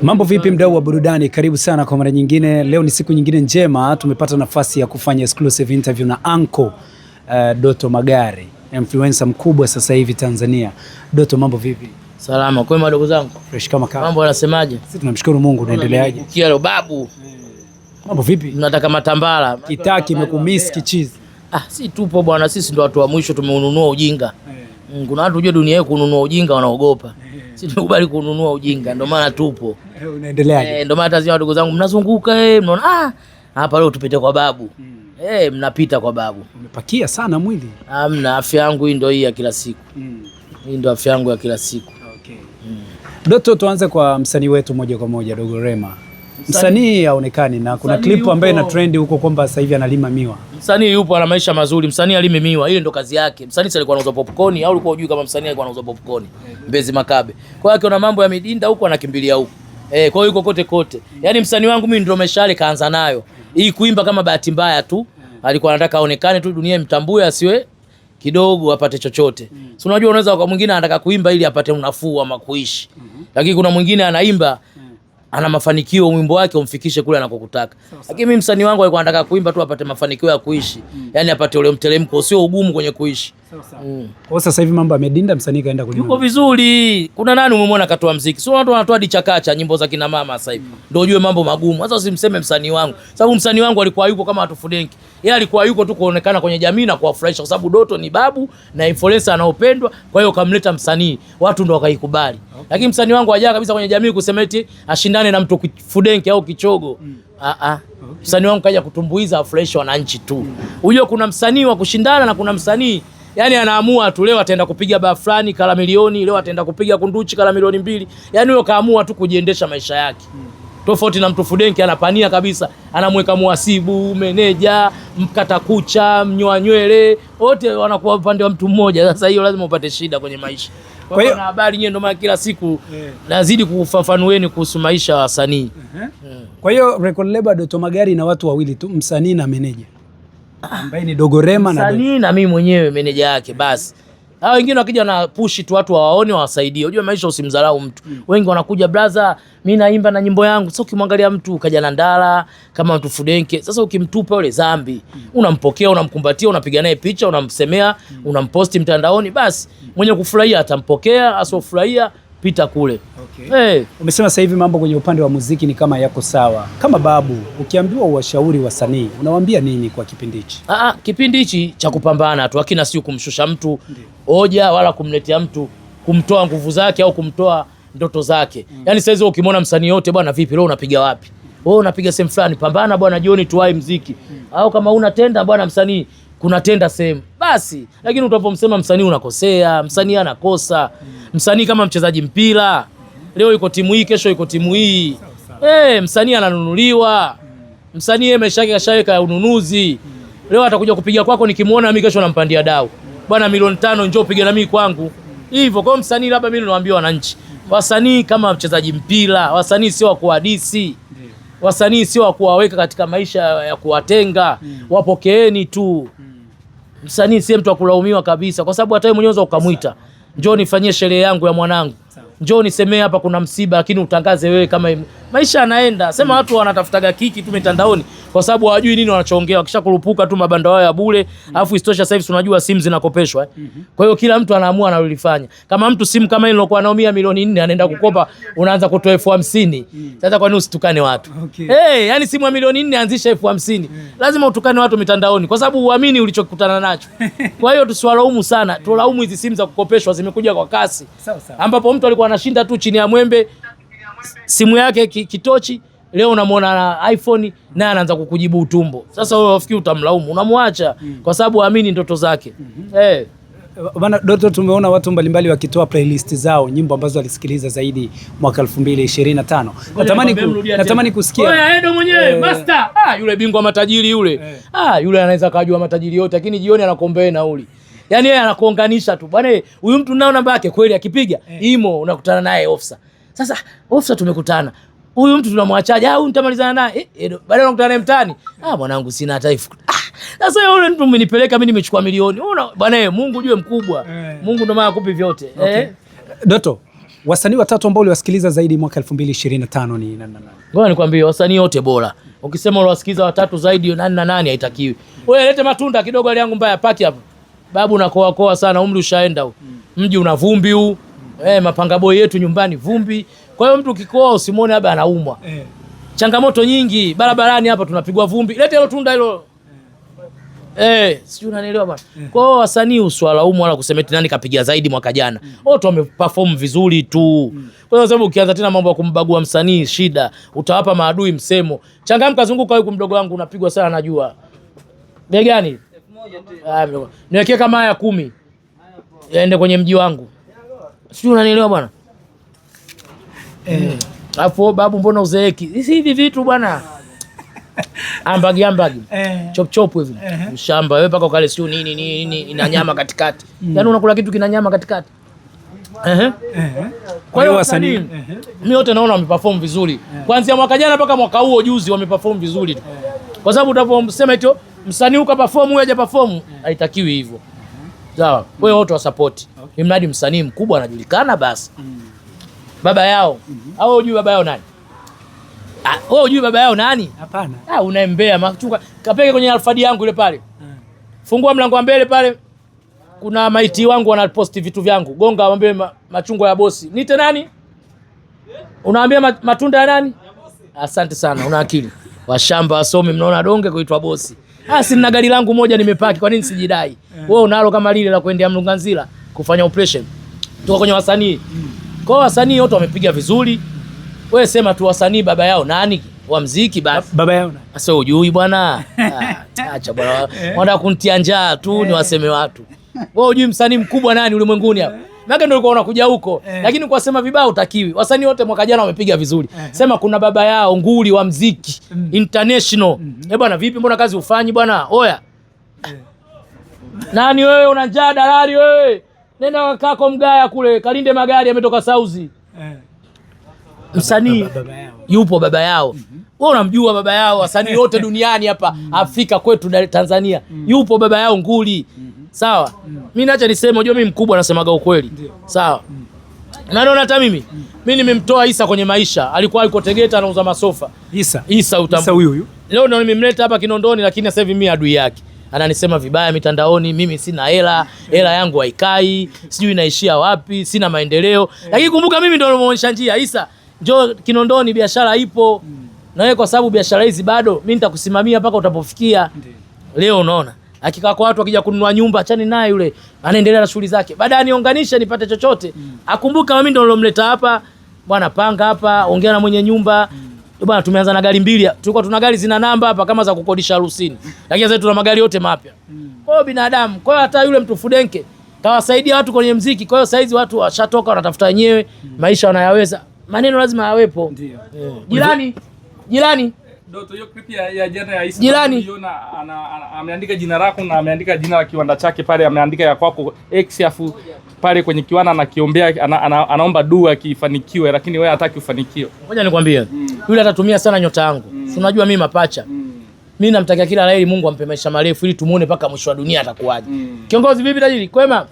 Mambo vipi mdau wa burudani, karibu sana kwa mara nyingine. Leo ni siku nyingine njema, tumepata nafasi ya kufanya exclusive interview na Uncle Doto Magari, influencer mkubwa sasa hivi Tanzania. Doto, mambo vipi? Salama, kwema ndugu zangu. Fresh kama kawa. Mambo yanasemaje? Sisi tunamshukuru Mungu, unaendeleaje? Kialo babu. Mambo vipi? Tunataka matambala. Kitaki imekumiss kichizi. Si tupo bwana, sisi ndo watu wa mwisho tumeununua ujinga. Kuna watu ujue dunia hii kununua ujinga wanaogopa. Sisi tumekubali kununua ujinga, ndio maana tupo. Unaendeleaje? Ndio maana tazama ndugu zangu mnazunguka mnaona hapa leo tupite kwa babu. Mnapita kwa babu. Umepakia sana mwili. Hamna, afya yangu hii ndio hii ya kila siku. Hii ndio afya yangu ya kila siku. Okay. Doto, tuanze kwa msanii wetu moja kwa moja, Dogo Rema. Msanii haonekani na kuna klipu ambayo ina trend huko kwamba sasa hivi analima miwa. Msanii yupo, ana maisha mazuri, msanii alime miwa, ile ndo kazi yake. Msanii alikuwa anauza popcorn au ulikuwa unajui kama msanii alikuwa anauza popcorn? Mbezi Makabe. Kwa hiyo kuna mambo ya midinda huko anakimbilia huko. Kwa hiyo yuko kote kote. Yaani msanii wangu mimi ndio meshale kaanza nayo. Hii kuimba kama bahati mbaya tu. Alikuwa anataka aonekane tu, dunia imtambue, asiwe kidogo apate chochote. Si unajua unaweza kwa mwingine anataka kuimba ili apate unafuu ama kuishi. Lakini kuna mwingine anaimba ana mafanikio, wimbo wake umfikishe kule anakokutaka. Lakini mimi msanii wangu alikuwa anataka kuimba tu apate mafanikio ya kuishi. Yaani apate ule mteremko, sio ugumu kwenye kuishi. Kwa sasa hivi mambo yamedinda, msanii kaenda kulima. Yuko vizuri. Kuna nani umemwona katoa muziki? Sio watu wanatoa dichakacha nyimbo za kina mama sasa hivi. Ndio ujue mambo magumu. Sasa usimseme msanii wangu. Sababu msanii wangu alikuwa yuko kama watu Fudenki. Yeye alikuwa yuko tu kuonekana kwenye jamii na kuwafurahisha, kwa sababu Doto ni babu na influencer anaopendwa, kwa hiyo kamleta msanii, watu ndio wakaikubali. Lakini msanii wangu hajaja kabisa kwenye jamii kusema eti ashindane na mtu Fudenki au Kichogo. Msanii wangu kaja kutumbuiza, afurahishe wananchi tu. Unajua kuna msanii wa kushindana na kuna msanii yani anaamua tu, leo ataenda kupiga baa fulani kala milioni, leo ataenda kupiga kunduchi kala milioni 2. Yani huyo kaamua tu kujiendesha maisha yake. Tofauti na mtu Fudenki anapania kabisa, anamweka muhasibu, meneja, mkata kucha, mnyoa nywele, wote wanakuwa upande wa mtu mmoja. Sasa hiyo lazima upate shida kwenye maisha. Kwa hiyo na habari nyinyi ndio maana kila siku nazidi kufafanueni kuhusu maisha ya wasanii. Kwa hiyo record label Doto Magari na watu wawili tu, msanii na meneja. Ambaye ni Dogo Rema na msanii na mimi mwenyewe meneja yake basi. Hao wengine wakija na push tu watu wawaone wawasaidie. Unajua maisha usimdharau mtu. Wengi wanakuja brother, mimi naimba na nyimbo yangu. Sasa ukimwangalia mtu kaja na ndala kama mtu Fudenki, sasa ukimtupa yule zambi, unampokea, unamkumbatia, unapiga naye picha, unamsemea, unamposti mtandaoni, basi mwenye kufurahia atampokea, asofurahia pita kule. Umesema sasa hivi mambo kwenye upande wa muziki ni kama yako sawa. Kama babu, ukiambiwa uwashauri wasanii, unawaambia nini kwa kipindi hichi? Kipindi hichi cha kupambana tu, hakina sio kumshusha mtu hoja wala kumletea mtu kumtoa nguvu zake au kumtoa ndoto zake. Yaani sasa hizo ukimwona msanii yote, bwana vipi leo unapiga wapi? Wewe unapiga sehemu fulani, pambana bwana, jioni tuwai muziki. Au kama una tenda bwana msanii, kuna tenda sehemu. Basi, lakini utapomsema msanii unakosea, msanii anakosa. Msanii kama mchezaji mpira, leo yuko timu hii, kesho yuko timu hii. Msanii ananunuliwa. Msanii yeye maisha yake kashaweka ya ununuzi. Leo atakuja kupiga kwako, nikimuona mimi kesho nampandia dau. Bwana milioni 5 njoo piga na mimi kwangu. Hivyo kwa msanii labda mimi nawaambia wananchi, wasanii kama mchezaji mpira, wasanii sio wa kuhadisi. Wasanii sio wa kuwaweka katika maisha ya kuwatenga. Wapokeeni tu. Msanii si mtu wa kulaumiwa kabisa, kwa sababu hata yeye mwenyewe ukamuita, njoo nifanyie sherehe yangu ya mwanangu, njoo nisemee hapa kuna msiba, lakini utangaze wewe kama maisha yanaenda. Sema watu wanatafutaga kiki tu mitandaoni kwa sababu hawajui nini wanachoongea, wakisha kurupuka tu mabanda yao ya bure. Alafu istosha sasa hivi tunajua simu zinakopeshwa. Kwa hiyo kila mtu anaamua analolifanya. Kama mtu simu kama ile iliyokuwa naumia milioni 4 anaenda kukopa, unaanza kutoa 50,000. Sasa kwa nini usitukane watu? Yani simu ya milioni 4 anzisha 50,000. Lazima utukane watu mitandaoni kwa sababu uamini ulichokutana nacho. Kwa hiyo tusiwalaumu sana, tulaumu hizi simu za kukopeshwa zimekuja kwa kasi. Ambapo mtu alikuwa anashinda tu chini ya mwembe simu yake kitochi, leo unamwona na iPhone naye anaanza kukujibu utumbo. Sasa wewe unafikiri utamlaumu? Unamwacha kwa sababu aamini ndoto zake. Bana Doto, tumeona watu mbalimbali wakitoa playlist zao, nyimbo ambazo walisikiliza zaidi mwaka 2025. Natamani kusikia. Oya Edo mwenyewe, master. Yule bingwa matajiri yule. Yule anaweza kujua matajiri yote, lakini jioni anakuombea nauli. Yaani yeye anakuunganisha tu. Bwana huyu mtu nao namba yake kweli akipiga, imo unakutana naye ofisa. Sasa ofisa tumekutana. Huyu mtu tunamwachaje? Huyu nitamalizana naye. Baadaye unakutana naye mtaani. Mwanangu sina hata elfu. Sasa yule mtu umenipeleka mimi nimechukua milioni. Bwana Mungu jue mkubwa. Mungu ndo maana akupi vyote. Doto, Wasanii watatu ambao uliwasikiliza zaidi mwaka 2025 ni nani? Ngoja nikwambie wasanii wote bora. Ukisema uliwasikiliza watatu zaidi nani na nani haitakiwi. Wewe lete matunda kidogo hali yangu mbaya paki hapa. Babu unakoa sana umri ushaenda huu. Mji una vumbi huu. Mapanga boy yetu nyumbani vumbi. Kwa hiyo mtu ukikoa usimuone labda anaumwa. Changamoto nyingi barabarani hapa tunapigwa vumbi. Lete hilo tunda hilo. Sijui unanielewa bwana. Kwa hiyo wasanii uswalaumu wala kusema eti nani kapigia zaidi mwaka jana. Wote wameperform vizuri tu. Kwa sababu ukianza tena mambo ya kumbagua msanii shida, utawapa maadui msemo. Changamka zunguka huko mdogo wangu unapigwa sana najua. Bei gani? 1000 tu. Niwekee kama haya 10. Yaende kwenye mji wangu. Sijui unanielewa bwana. Alafu babu mbona uzeeki? Hivi vitu bwana. Ambagi chop chop hivi mshamba wewe paka ukale sio nini ina nyama katikati. Yaani unakula kitu kina nyama katikati. Kwa hiyo wasanii mimi wote naona wameperform vizuri. Kuanzia mwaka jana mpaka mwaka huo juzi wameperform vizuri tu. Kwa sababu unaposema hicho msanii uka perform huyo haja perform haitakiwi hivyo. Sawa. Kwa hiyo wote wa support. Mradi msanii mkubwa anajulikana basi. Baba yao. Au hujui baba yao nani? Wewe hujui baba yao nani? Hapana. Unaembea machunga. Kapeke kwenye alfadi yangu ile pale. Fungua mlango wa mbele pale. Kuna maiti wangu wanaposti vitu vyangu. Gonga waambie machungwa ya bosi. Nite nani? Unaambia matunda ya nani? Asante sana, una akili. Washamba wasome mnaona donge kuitwa bosi. Si nina gari langu moja nimepaki, kwa nini sijidai? Wewe unalo kama lile la kuendea Mlunganzila kufanya operation. Toka kwenye wasanii. Kwa wasanii wote wamepiga vizuri. Wewe sema tu wasanii baba yao nani wa muziki basi. Baba yao nani? Sasa hujui bwana. Acha bwana. Wanataka kunitia njaa tu ni waseme watu. Wewe hujui msanii mkubwa nani ulimwenguni hapa. Maana ndio ulikuwa unakuja huko. Lakini kwa sema vibaya utakiwi. Wasanii wote mwaka jana wamepiga vizuri. Sema kuna baba yao nguli wa muziki international. Bwana vipi mbona kazi ufanyi bwana? Oya. Nani wewe una njaa dalali wewe? Nenda kako Mgaya kule kalinde magari ametoka Sauzi. Msanii yupo baba yao. Wewe unamjua baba yao wasanii wote duniani hapa Afrika kwetu Tanzania. Yupo baba yao nguli. Sawa? Mimi naacha niseme unajua mimi mkubwa nasemaga ukweli. Sawa? Na naona hata mimi nimemtoa Isa kwenye maisha. Alikuwa yuko Tegeta anauza masofa. Isa huyu. Leo ndio nimemleta hapa Kinondoni lakini sasa hivi mimi adui yake. Ananisema vibaya mitandaoni, mimi sina hela yangu haikai, sijui inaishia wapi, sina maendeleo. Lakini kumbuka mimi ndio nimeonyesha njia. Isa, njoo Kinondoni biashara ipo. Na wewe kwa sababu biashara hizi bado mimi nitakusimamia mpaka utapofikia. Leo unaona. Hakika kwa watu wakija kununua nyumba achani naye yule anaendelea na shughuli zake. Baadaye niunganishe nipate chochote. Akumbuka mimi ndio nilomleta hapa. Bwana panga hapa, ongea na mwenye nyumba. Bwana tumeanza na gari mbili. Tulikuwa tuna gari zina namba hapa kama za kukodisha harusini. Lakini sasa tuna magari yote mapya. Kwa hiyo binadamu, kwa hiyo hata yule mtu Fudenke kawasaidia watu kwenye muziki. Kwa hiyo saizi watu washatoka wanatafuta wenyewe, maisha wanayaweza. Maneno lazima yawepo. Jirani. Doto hiyo clip ya jana ya Isa. Jirani. Ameandika jina lako na ameandika jina la kiwanda chake pale, ameandika ya kwako X afu pale kwenye kiwanda anakiombea anaomba dua kifanikiwe lakini wewe hataki ufanikiwe. Ngoja nikwambie. Yule atatumia sana nyota yangu. Si unajua mimi mapacha. Mimi namtakia kila laheri Mungu ampe maisha marefu ili tumuone paka mwisho wa dunia atakuwaje. Kiongozi vipi tajiri? Kwema?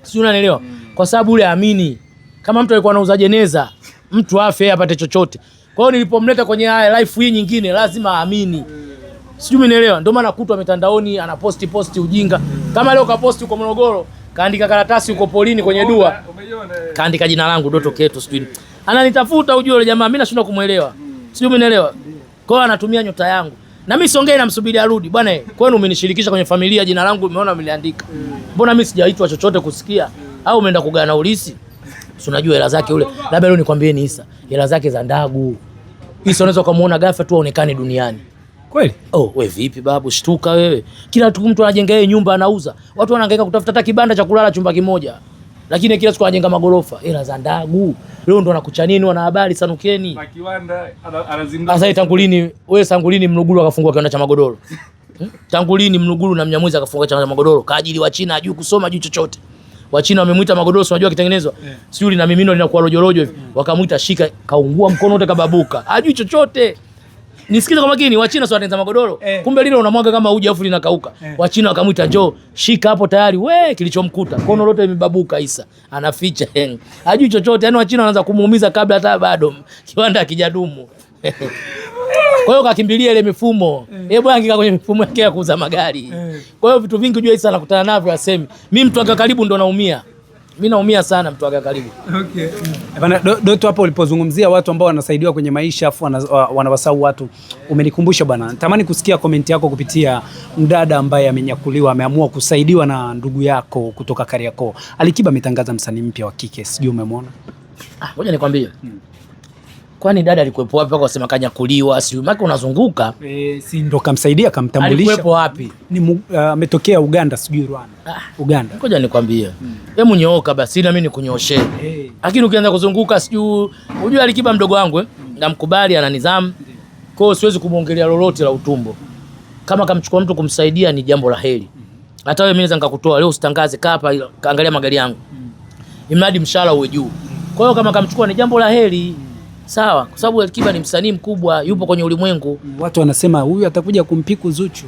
Si unanielewa? Kwa sababu yule amini. Kama mtu alikuwa anauza jeneza, mtu afe apate chochote. Kwa hiyo nilipomleta kwenye haya life hii nyingine lazima aamini. Sijui umenielewa? Ndio maana kutwa mitandaoni anaposti ujinga. Kama leo kaposti uko Morogoro, kaandika karatasi uko polini kwenye dua. Kaandika jina langu Doto Keto sijui. Ananitafuta ujue yule jamaa, mimi nashindwa kumuelewa. Sijui umenielewa? Kwa hiyo anatumia nyota yangu. Na mimi siongei namsubiri arudi. Bwana, kwani umenishirikisha kwenye familia jina langu umeona umeliandika. Mbona mimi sijaitwa chochote kusikia? Au umeenda kugana ulisi? Si unajua hela zake yule. Labda leo nikwambieni Isa, hela zake za ndagu. Isa unaweza kumuona ghafla tu aonekane duniani. Kweli? Wewe vipi babu, shtuka wewe. Kila mtu anajenga yeye nyumba anauza. Watu wanahangaika kutafuta hata kibanda cha kulala chumba kimoja. Lakini kila siku anajenga magorofa. Hela za ndagu. Leo ndo anakucha nini wana habari sanukeni. Na kiwanda anazindua. Sasa tangulini wewe Sangulini Mluguru akafungua kiwanda cha magodoro. Tangulini Mluguru na Mnyamwezi akafungua kiwanda cha magodoro. Kaajili wa China hajui kusoma hajui chochote. Wachina wamemuita magodoro unajua kitengenezwa. Sijui na mimino linakuwa rojorojo hivi. Wakamuita shika kaungua mkono wote kababuka. Hajui chochote. Nisikize kwa makini, Wachina sio wanatengeneza magodoro. Kumbe lile unamwaga kama uji afu linakauka. Wachina wakamuita njoo, shika hapo tayari. We kilichomkuta. Kono lote limebabuka Isa. Anaficha. Hajui chochote. Yaani Wachina wanaanza kumuumiza kabla hata bado kiwanda hakijadumu. Kwa hiyo kakimbilia ile mifumo. Bwana angika kwenye mifumo yake ya kuuza magari. Kwa hiyo vitu vingi unajua Isa anakutana navyo asemi. Mimi mtu aka karibu ndo naumia. Mimi naumia sana mtu aka karibu. Okay. Bana Doto, hapo ulipozungumzia watu ambao wanasaidiwa kwenye maisha afu wanawasahau watu, umenikumbusha bwana. Natamani kusikia komenti yako kupitia mdada ambaye amenyakuliwa, ameamua kusaidiwa na ndugu yako kutoka Kariakoo. Alikiba ametangaza msanii mpya wa kike. Sijui umemwona? Ngoja nikwambie. Kwani dada alikuwepo wapi mpaka wasema kanyakuliwa? Si maki unazunguka. Si ndo kamsaidia kamtambulisha. Alikuwepo wapi? Ni ametokea Uganda, sijui Rwanda. Uganda. Ngoja nikwambie. Hebu nyooka basi na mimi nikunyoshe. Lakini ukianza kuzunguka sijui unajua Alikiba mdogo wangu namkubali, ana nidhamu. Kwa hiyo siwezi kumuongelea lolote la utumbo. Kama kamchukua mtu kumsaidia ni jambo la heri. Hata wewe mimi naweza nikakutoa leo usitangaze kapa kaangalia magari yangu. Imradi mshahara uwe juu. Kwa hiyo kama kamchukua ni jambo la heri. Sawa, kwa sababu Alikiba ni msanii mkubwa, yupo kwenye ulimwengu. Watu wanasema huyu atakuja kumpiku Zuchu.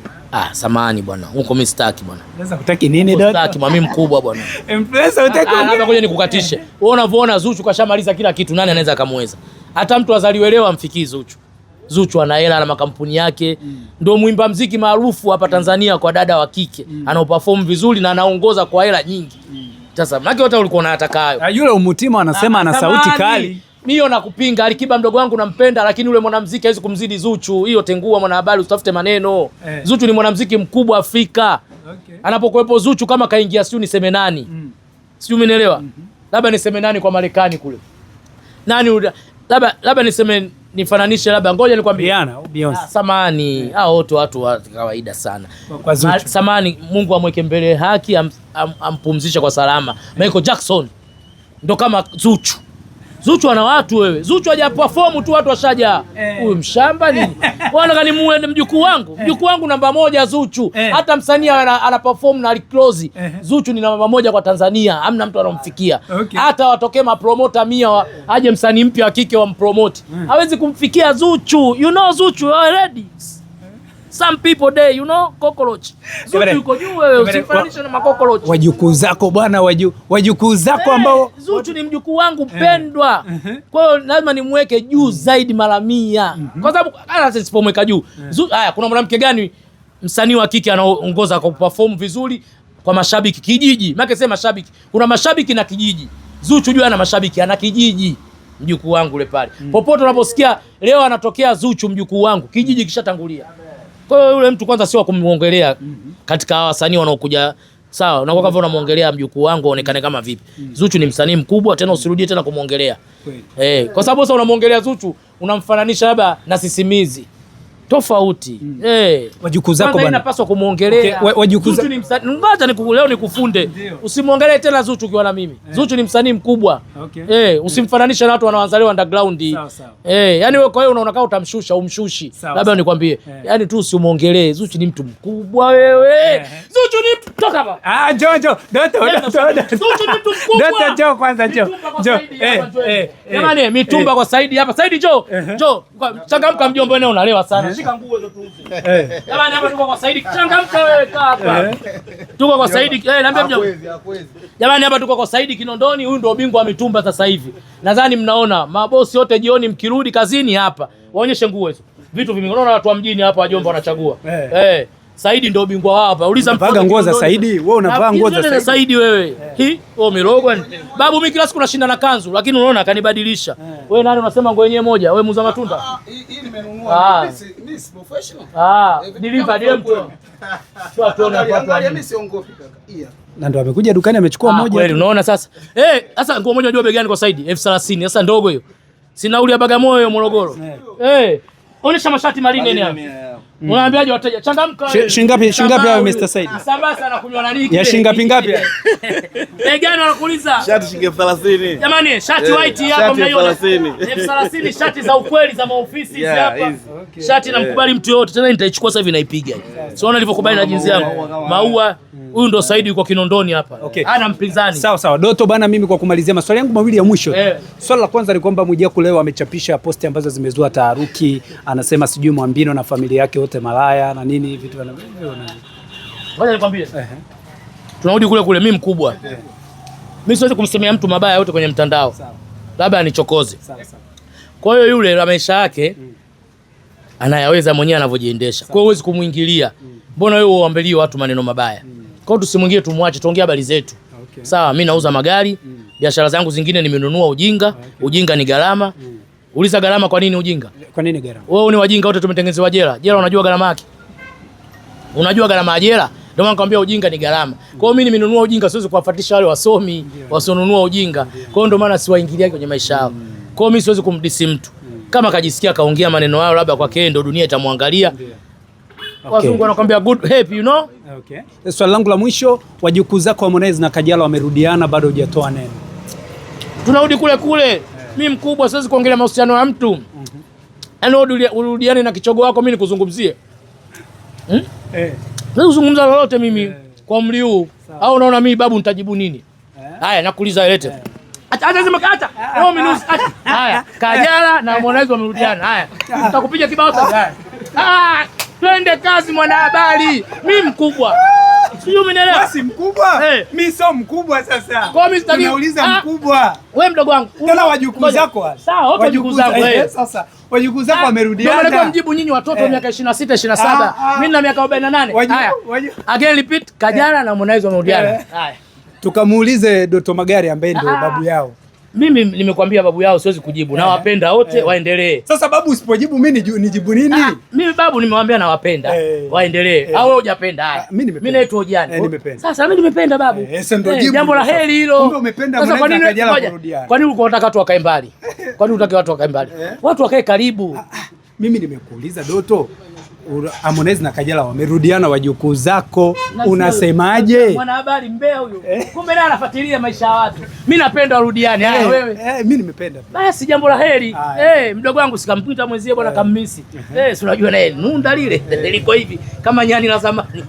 Samahani bwana. Huko mimi sitaki bwana. Unaweza kutaki nini Doto? Sitaki mimi mkubwa bwana. Influencer utaki. Labda ngoja nikukatishe. Wewe unavyoona Zuchu kashamaliza kila kitu, nani anaweza akamweza? Hata mtu azaliwelewa amfikii Zuchu. Zuchu ana hela na makampuni yake. Ndio muimba muziki maarufu hapa Tanzania kwa dada wa kike. Anaoperform vizuri na anaongoza kwa hela nyingi. Sasa maki wote ulikuwa unataka hayo. Yule Umutima anasema ana sauti kali. Mimi nakupinga. Alikiba mdogo wangu nampenda, lakini yule mwanamuziki hawezi kumzidi Zuchu. Hiyo tengua mwanahabari, usitafute maneno. Zuchu ni mwanamuziki mkubwa Afrika. Anapokuwepo Zuchu kama kaingia sijui niseme nani. Sijui umenielewa? Labda niseme nani kwa Marekani kule. Nani labda niseme nifananishe labda ngoja nikwambie. Beyonce. Samani, hao wote watu wa kawaida sana. Kwa Zuchu. Samani, Mungu amweke mbele haki, ampumzishe kwa salama. Michael Jackson ndo kama Zuchu. Zuchu ana watu wewe. Zuchu haja perform tu watu washaja. Huyu mshamba nini? Wanataka nimuue mjukuu wangu. Mjukuu wangu namba 1 Zuchu. Hata msanii ana perform na Close. Zuchu ni namba 1 kwa Tanzania. Hamna mtu anamfikia. Hata watokee ma promoter 100 aje msanii mpya wa kike wampromote. Hawezi kumfikia Zuchu. You know Zuchu already. Some people there, you know, cockroach. Zuchu yuko juu wewe, usifananishe na makokoroach. Wajukuu zako bwana, wajukuu zako ambao Zuchu ni mjukuu wangu pendwa. Kwa hiyo lazima nimweke juu zaidi mara 100. Kwa sababu hata sipomweka juu. Haya, kuna mwanamke gani msanii wa kike anaongoza kwa perform vizuri kwa mashabiki kijiji? Maana sema mashabiki. Kuna mashabiki na kijiji. Zuchu juu ana mashabiki, ana kijiji. Mjukuu wangu yule pale. Popote unaposikia leo anatokea Zuchu mjukuu wangu, kijiji kishatangulia. Kwa hiyo yule mtu kwanza sio kumuongelea katika wasanii wanaokuja. Sawa, na kwa kama unamuongelea mjukuu wangu aonekane kama vipi. Zuchu ni msanii mkubwa, tena usirudie tena kumuongelea. Kwa sababu sasa unamuongelea Zuchu unamfananisha labda na Sisimizi. Tofauti. Wajukuu zako bwana. Inapaswa kumuongelea. Zuchu ni msanii. Ngoja leo nikufunde. Usimuongelee tena Zuchu ukiwa na mimi. Zuchu ni msanii mkubwa. Usimfananishe na watu wanaoanzaliwa underground. Yani wewe kwa hiyo unaona kama utamshusha, umshushi. Labda nikwambie. Yani tu usimuongelee. Zuchu ni mtu mkubwa wewe. Zuchu ni toka hapa. Njoo. Doto. Zuchu ni mtu mkubwa. Doto njoo kwanza njoo. Jamani, mitumba kwa Saidi hapa. Saidi njoo. Njoo. Changamka mjomba, wewe unalewa sana. Shika nguo hizo tu. Jamani, hapa tuko kwa Saidi. Changamka wewe, kaa hapa. Tuko kwa Saidi. Niambia mjomba. Jamani, hapa tuko kwa Saidi Kinondoni. Huyu ndio bingwa wa mitumba sasa hivi. Nadhani mnaona mabosi wote jioni mkirudi kazini hapa. Waonyeshe nguo hizo. Vitu vimeona watu wa mjini hapa wajomba wanachagua. Saidi ndio bingwa wao hapa. Uliza mpaka nguo za Saidi. Wewe unavaa nguo za Saidi wewe. Mirogwa. Babu mimi kila siku nashinda na kanzu, lakini unaona kanibadilisha. Wewe nani unasema nguo yenyewe moja? Wewe muuza matunda? Hii nimenunua. Mimi si professional. Deliver DM tu. Sio tuone hapa. Mimi siongopi kaka. Na ndo amekuja dukani amechukua moja. Kweli unaona sasa. Sasa nguo moja unajua bei gani kwa Saidi? 30,000. Sasa ndogo hiyo. Si nauli ya Bagamoyo Morogoro. Onyesha mashati marine hapa. Unaambiaje wateja? Changamka. Shingapi hapo Mr. Said? Sambasa anakunywa na nini? Ya shingapi ngapi? Gani wanakuuliza? Shati shilingi 30,000. Jamani, shati white hapo mnaiona. 30,000 shati za ukweli za maofisi hapa. Shati namkubali mtu yote. Tena nitaichukua sasa hivi naipiga. Siona nilivyokubali na jinsi yangu. Maua Huyu ndo Saidi yuko Kinondoni hapa. Okay. Ana mpinzani. Sawa sawa. Doto bana, mimi kwa kumalizia maswali yangu mawili ya mwisho. Swali la kwanza ni kwamba Mwijaku leo amechapisha posti ambazo zimezua taharuki, anasema sijui Mwambino na familia yake wote malaya na nini vitu Ngoja nikwambie. Tunarudi kule mimi mkubwa. Mimi siwezi kumsemea mtu mabaya yote kwenye mtandao. Sawa. Labda anichokoze. Sawa sawa. Kwa hiyo yule na maisha yake anayaweza mwenyewe anavyojiendesha. Kwa hiyo huwezi kumuingilia. Mbona wewe uambelie watu maneno mabaya? Kwa hiyo tusimwingie, tumwache, tuongee habari zetu. Okay. Sawa, mimi nauza magari, biashara zangu zingine nimenunua ujinga. Okay. Ujinga ni gharama. Uliza gharama, kwa nini ujinga? Kwa nini gharama? Wewe ni wajinga wote tumetengenezewa jela. Jela unajua gharama yake? Unajua gharama ya jela? Ndio maana nakwambia ujinga ni gharama. Kwa hiyo mimi nimenunua ujinga, siwezi kuwafuatisha wale wasomi wasionunua ujinga. Kwa hiyo ndio maana siwaingilia kwenye maisha yao. Kwa hiyo mimi siwezi kumdisi mtu. Kama kajisikia kaongea maneno yao labda kwake ndio dunia itamwangalia. Wazungu wanakuambia good help, you know? Okay. Swali langu la mwisho, wajukuu zako Harmonize na Kajala wamerudiana, bado hujatoa neno. Tunarudi kule. Mimi mkubwa siwezi kuongelea mahusiano ya mtu. Yaani urudiane na kichogo wako mimi nikuzungumzie. Siwezi kuzungumza lolote mimi kwa umri huu. Au unaona mimi babu nitajibu nini? Haya nakuuliza lete. Acha sema kata. Wewe minusi. Haya, Kajala na Harmonize wamerudiana. Haya. Tutakupiga kibao sasa. Twende kazi mwanahabari. Mimi mkubwa. Sio umenielewa? Basi mkubwa? Mimi sio mkubwa sasa. Kwa mimi sitaki. Unauliza mkubwa. Wewe mdogo wangu. Tena wajukuu zako wale. Sawa, wote wajukuu zangu sasa. Wajukuu zako wamerudiana. Ndio maana mjibu nyinyi watoto miaka 26, 27. Mimi na miaka 48. Haya. Again repeat, Kajala na Harmonize wamerudiana. Haya. Tukamuulize Doto Magari ambaye ndio babu yao. Mimi nimekwambia babu yao siwezi kujibu. Nawapenda wote waendelee. Sasa babu usipojibu mimi nijibu nini? Mimi babu nimemwambia nawapenda. Waendelee. Au wewe hujapenda? Haya. Mimi naitwa Ojani. Nimependa. Sasa mimi nimependa babu. Sasa ndio jibu. Jambo la heri hilo. Kumbe umependa Harmonize na Kajala kurudiana. Kwa nini ulikuwa unataka watu wakae mbali? Kwa nini unataka watu wakae mbali? Watu wakae karibu. Mimi nimekuuliza Doto, Harmonize na Kajala wamerudiana, wajukuu zako unasemaje? Mwanahabari mbea huyo. Kumbe naye anafuatilia maisha ya watu. Mimi napenda warudiane. Haya wewe. Mimi nimependa. Basi jambo la heri. Mdogo wangu sikampita mwenzie bwana kammisi. Si unajua naye nunda lile liko hivi kama nyani la zamani.